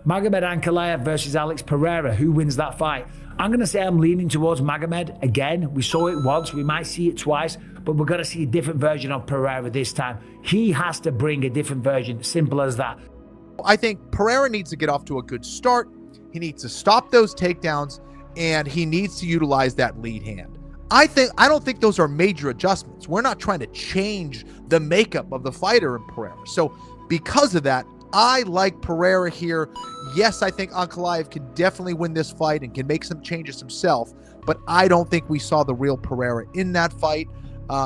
Magomed Ankalaev versus Alex Pereira. Who wins that fight? I'm going to say I'm leaning towards Magomed. Again, we saw it once, we might see it twice, but we're going to see a different version of Pereira this time. He has to bring a different version, simple as that. I think Pereira needs to get off to a good start. He needs to stop those takedowns, and he needs to utilize that lead hand. I don't think those are major adjustments. We're not trying to change the makeup of the fighter in Pereira. So because of that, I like Pereira here. Yes, I think Ankalaev can definitely win this fight and can make some changes himself, but I don't think we saw the real Pereira in that fight,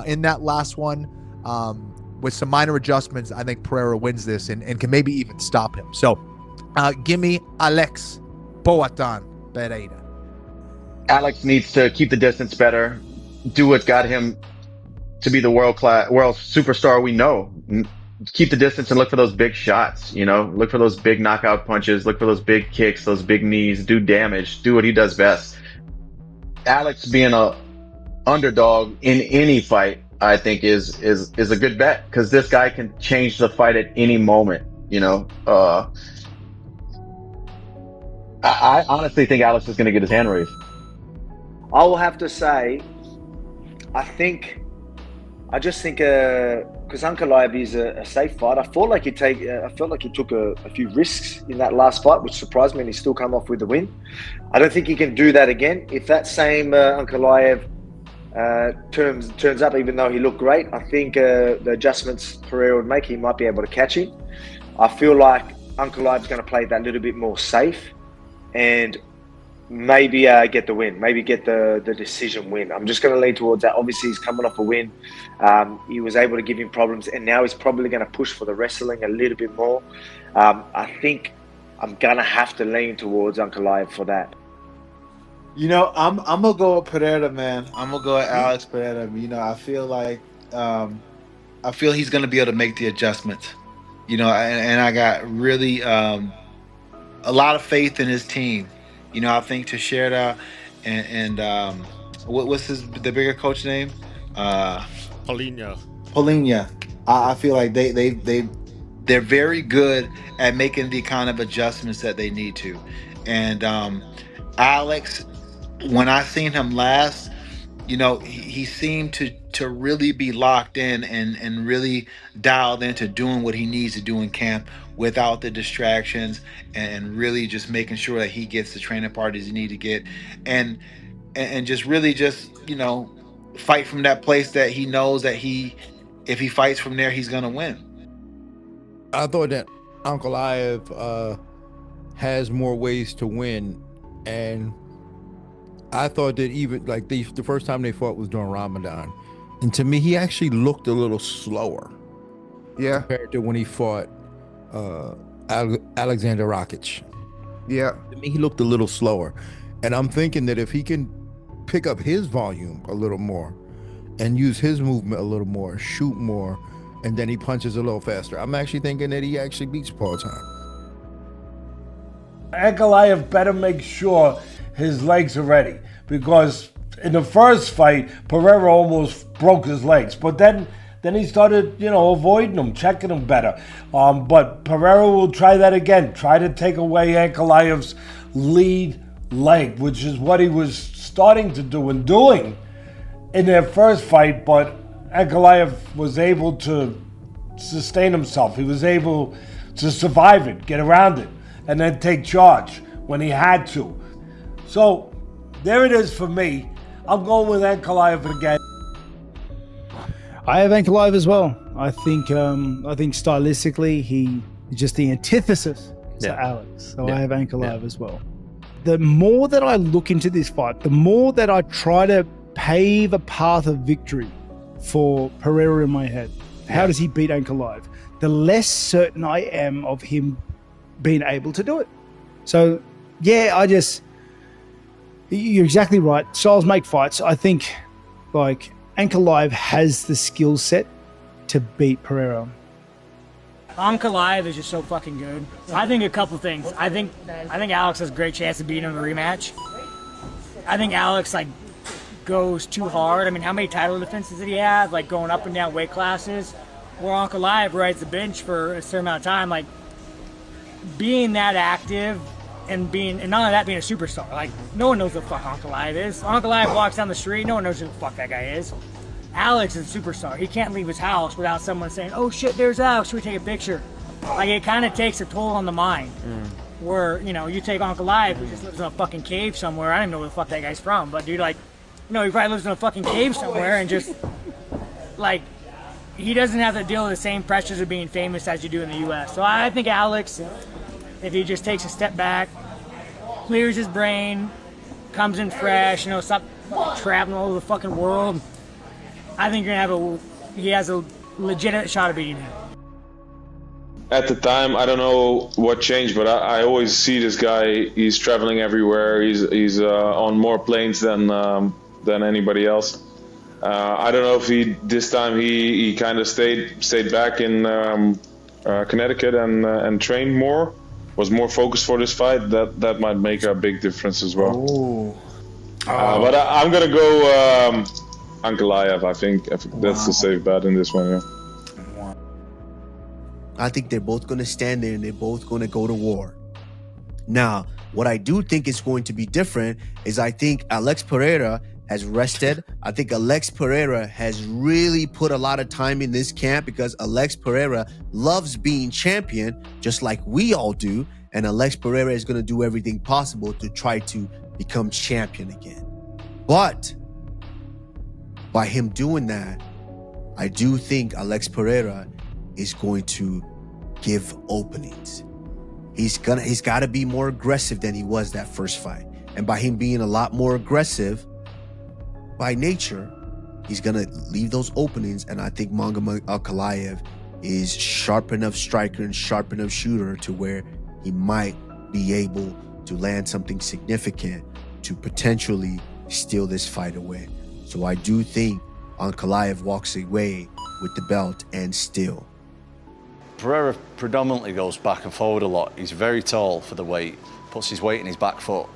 in that last one. With some minor adjustments, I think Pereira wins this and can maybe even stop him. So give me Alex Pereira. Alex needs to keep the distance better, do what got him to be the world superstar we know. Keep the distance and look for those big shots, look for those big knockout punches, look for those big kicks, those big knees, do damage, do what he does best. Alex being a underdog in any fight, I think is a good bet, because this guy can change the fight at any moment, I honestly think Alex is going to get his hand raised. I will have to say, I just think because Ankalaev is a safe fight. I felt like he took a few risks in that last fight, which surprised me, and he still come off with the win. I don't think he can do that again. If that same Ankalaev turns up, even though he looked great, I think the adjustments Pereira would make, he might be able to catch him. I feel like Ankalaev's going to play that little bit more safe and maybe get the win, maybe get the decision win. I'm just going to lean towards that. Obviously, he's coming off a win. He was able to give him problems, and now he's probably going to push for the wrestling a little bit more. I think I'm going to have to lean towards Ankalaev for that. I'm gonna go with Pereira, man. I'm gonna go with Alex Pereira. I feel like he's gonna be able to make the adjustments. And I got really a lot of faith in his team. I think Teixeira and what's the bigger coach name? Polina. I feel like they're very good at making the kind of adjustments that they need to. And Alex, when I seen him last, he seemed to really be locked in and really dialed into doing what he needs to do in camp without the distractions, and really just making sure that he gets the training parties he need to get, and just really fight from that place that he knows that if he fights from there, he's gonna win. I thought that Ankalaev has more ways to win, and I thought that even like the first time they fought was during Ramadan, and to me he actually looked a little slower. Yeah. Compared to when he fought Alexander Rakic. Yeah. To me he looked a little slower, and I'm thinking that if he can pick up his volume a little more and use his movement a little more, shoot more, and then he punches a little faster, I'm actually thinking that he actually beats Paul Time. Ankalaev better make sure his legs are ready, because in the first fight, Pereira almost broke his legs, but then he started, avoiding them, checking them better. But Pereira will try that again, try to take away Ankalaev's lead leg, which is what he was starting to do and doing in their first fight, but Ankalaev was able to sustain himself. He was able to survive it, get around it, and then take charge when he had to. So there it is for me. I'm going with Ankalaev again. I have Ankalaev as well. I think stylistically he's just the antithesis to Alex. So I have Ankalaev as well. The more that I look into this fight, the more that I try to pave a path of victory for Pereira in my head. How does he beat Ankalaev? The less certain I am of him being able to do it. So you're exactly right. Styles make fights. I think Ankalaev has the skill set to beat Pereira. Ankalaev is just so fucking good. I think a couple things. I think Alex has a great chance of beating him in a rematch. I think Alex goes too hard. I mean, how many title defenses did he have? Going up and down weight classes. Where Ankalaev rides the bench for a certain amount of time. being that active and not only that, being a superstar. Like, no one knows who the fuck Ankalaev is. Ankalaev walks down the street, no one knows who the fuck that guy is. Alex is a superstar. He can't leave his house without someone saying, oh shit, there's Alex, should we take a picture? Like, it kind of takes a toll on the mind. Where, you know, you take Ankalaev, who just lives in a fucking cave somewhere. I don't even know where the fuck that guy's from, but dude, like, you know, he probably lives in a fucking cave somewhere and just, like, he doesn't have to deal with the same pressures of being famous as you do in the US. So I think Alex, if he just takes a step back, clears his brain, comes in fresh, you know, stop traveling all over the fucking world, I think you're gonna have he has a legitimate shot of beating him. At the time, I don't know what changed, but I always see this guy. He's traveling everywhere. He's on more planes than anybody else. I don't know if this time he kind of stayed back in Connecticut and trained more. Was more focused for this fight. That might make a big difference as well. But I'm gonna go Ankalaev. I think that's the safe bet in this one. Yeah. I think they're both going to stand there and they're both going to go to war. Now, what I do think is going to be different is I think Alex Pereira has rested. I think Alex Pereira has really put a lot of time in this camp because Alex Pereira loves being champion, just like we all do. And Alex Pereira is going to do everything possible to try to become champion again. But by him doing that, I do think Alex Pereira is going to give openings. He's got to be more aggressive than he was that first fight. And by him being a lot more aggressive by nature, he's going to leave those openings. And I think Magomed Ankalaev is sharp enough striker and sharp enough shooter to where he might be able to land something significant to potentially steal this fight away. So I do think Ankalaev walks away with the belt and still. Pereira predominantly goes back and forward a lot. He's very tall for the weight, puts his weight in his back foot.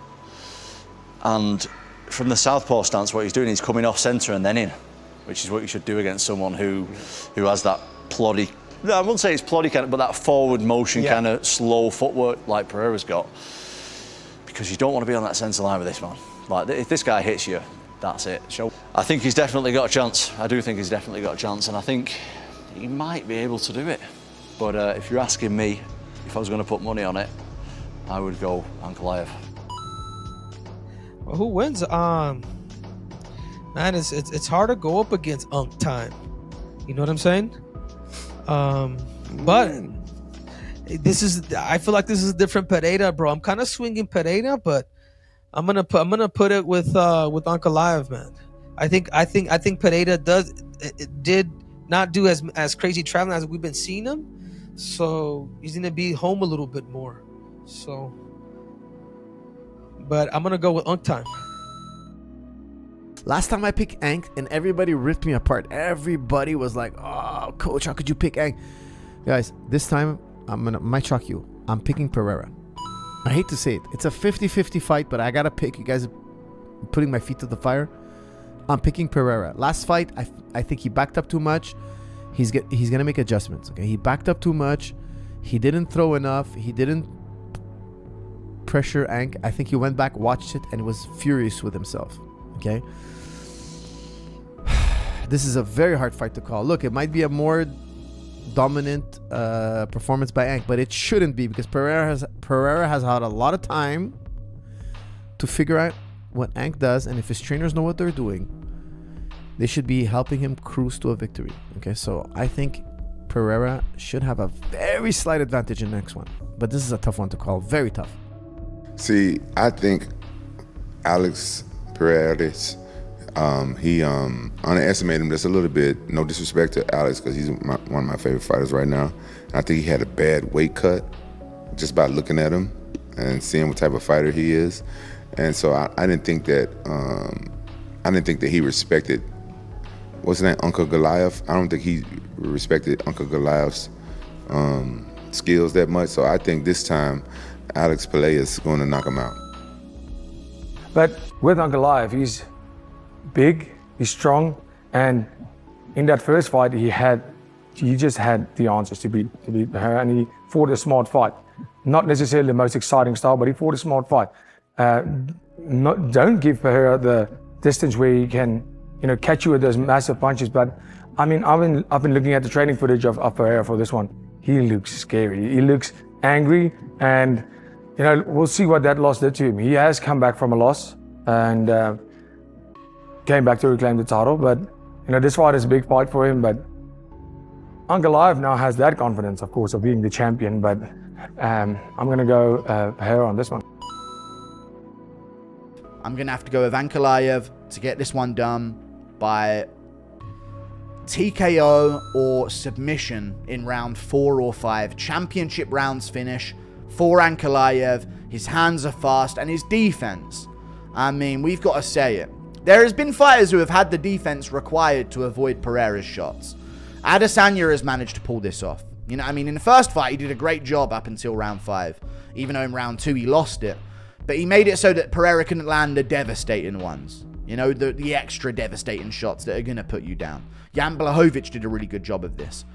And from the southpaw stance, what he's doing is coming off centre and then in, which is what you should do against someone who has that ploddy, I wouldn't say it's ploddy kind of, but that forward motion kind of slow footwork like Pereira's got. Because you don't want to be on that centre line with this man. Like, if this guy hits you, that's it. So I think he's definitely got a chance. I do think he's definitely got a chance, and I think he might be able to do it. But if you're asking me, if I was going to put money on it, I would go Ankalaev. Well, who wins? Man, it's hard to go up against Unk time. You know what I'm saying? But I feel like this is a different Pereira, bro. I'm kind of swinging Pereira, but I'm gonna put it with Ankalaev, man. I think Pereira did not do as crazy traveling as we've been seeing him. So he's gonna be home a little bit more. So, but I'm gonna go with Unk time. Last time I picked Ank and everybody ripped me apart. Everybody was like, "Oh, coach, how could you pick Ank?" Guys, this time might shock you. I'm picking Pereira. I hate to say it. It's a 50-50 fight, but I gotta pick. You guys are putting my feet to the fire. I'm picking Pereira. Last fight, I think he backed up too much. He's gonna make adjustments. Okay, he backed up too much. He didn't throw enough. He didn't pressure Ank. I think he went back, watched it, and was furious with himself. Okay, this is a very hard fight to call. Look, it might be a more dominant performance by Ank, but it shouldn't be because Pereira has had a lot of time to figure out what Ank does, and if his trainers know what they're doing, they should be helping him cruise to a victory. Okay, so I think Pereira should have a very slight advantage in the next one, but this is a tough one to call. Very tough. See, I think Alex Pereira, he underestimated him just a little bit. No disrespect to Alex, because he's one of my favorite fighters right now. I think he had a bad weight cut just by looking at him and seeing what type of fighter he is. And so I didn't think that he respected, what's his name, Ankalaev. I don't think he respected Ankalaev's skills that much. So I think this time Alex Pereira is going to knock him out. But with Ankalaev, he's big, he's strong, and in that first fight he just had the answers to beat her, and he fought a smart fight. not necessarily the most exciting style, but he fought a smart fight. Don't give Pereira the distance where he can, catch you with those massive punches. But I mean, I've been looking at the training footage of Pereira for this one. He looks scary. He looks angry, and we'll see what that loss did to him. He has come back from a loss and came back to reclaim the title. But this fight is a big fight for him. But Ankalaev now has that confidence, of course, of being the champion. But I'm going to go Pereira on this one. I'm going to have to go with Ankalaev to get this one done by TKO or submission in round 4 or 5. Championship rounds finish for Ankalaev. His hands are fast, and his defense. I mean, we've got to say it. There has been fighters who have had the defense required to avoid Pereira's shots. Adesanya has managed to pull this off. In the first fight, he did a great job up until round 5. Even though in round 2, he lost it. But he made it so that Pereira couldn't land the devastating ones. The extra devastating shots that are going to put you down. Jan Blachowicz did a really good job of this.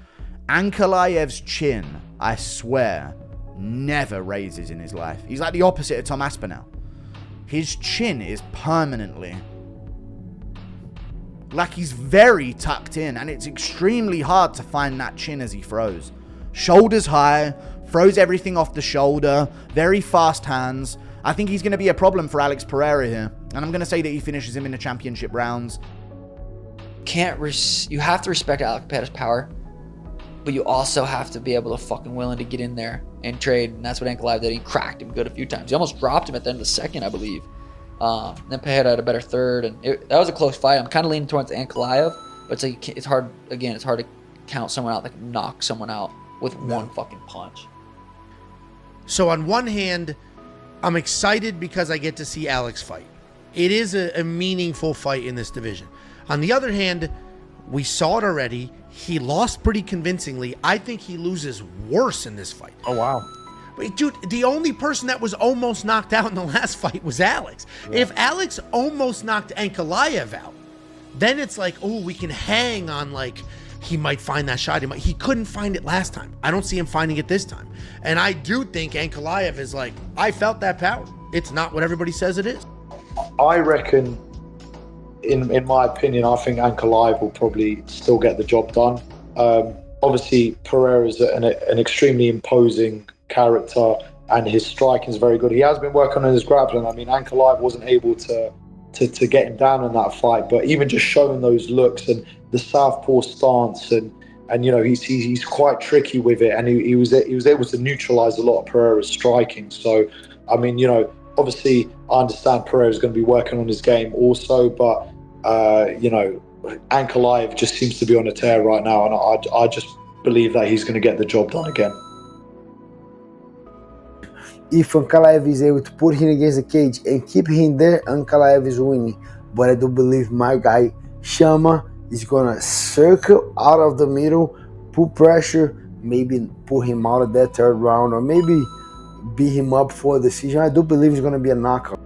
Ankalaev's chin, I swear, never raises in his life. He's like the opposite of Tom Aspinall. His chin is permanently... he's very tucked in, and it's extremely hard to find that chin as he throws. Shoulders high, throws everything off the shoulder, very fast hands. I think he's going to be a problem for Alex Pereira here. And I'm going to say that he finishes him in the championship rounds. You have to respect Alex Pereira's power, but you also have to be able to fucking willing to get in there and trade. And that's what Ankalaev did. He cracked him good a few times. He almost dropped him at the end of the second, I believe. Then Pereira had a better third, and that was a close fight. I'm kind of leaning towards Ankalaev, but it's hard. Again, it's hard to count someone out, knock someone out with one fucking punch. So on one hand, I'm excited because I get to see Alex fight. It is a meaningful fight in this division. On the other hand, we saw it already. He lost pretty convincingly. I think he loses worse in this fight. Oh, wow. But dude, the only person that was almost knocked out in the last fight was Alex. Yeah. If Alex almost knocked Ankalaev out, then it's like, oh, we can hang on he might find that shot. He couldn't find it last time. I don't see him finding it this time. And I do think Ankalaev is I felt that power. It's not what everybody says it is. I reckon, in my opinion, I think Ankalaev will probably still get the job done. Obviously, Pereira is an extremely imposing character, and his striking is very good. He has been working on his grappling. I mean, Ankalaev wasn't able to get him down in that fight, but even just showing those looks and the southpaw stance, and he's quite tricky with it, and he was able to neutralize a lot of Pereira's striking. So, I mean, obviously, I understand Pereira's going to be working on his game also, but Ankalaev just seems to be on a tear right now, and I just believe that he's going to get the job done again. If Ankalaev is able to put him against the cage and keep him there, Ankalaev is winning. But I do believe my guy, Shama, is going to circle out of the middle, put pressure, maybe pull him out of that third round, or maybe beat him up for a decision. I do believe it's going to be a knockout.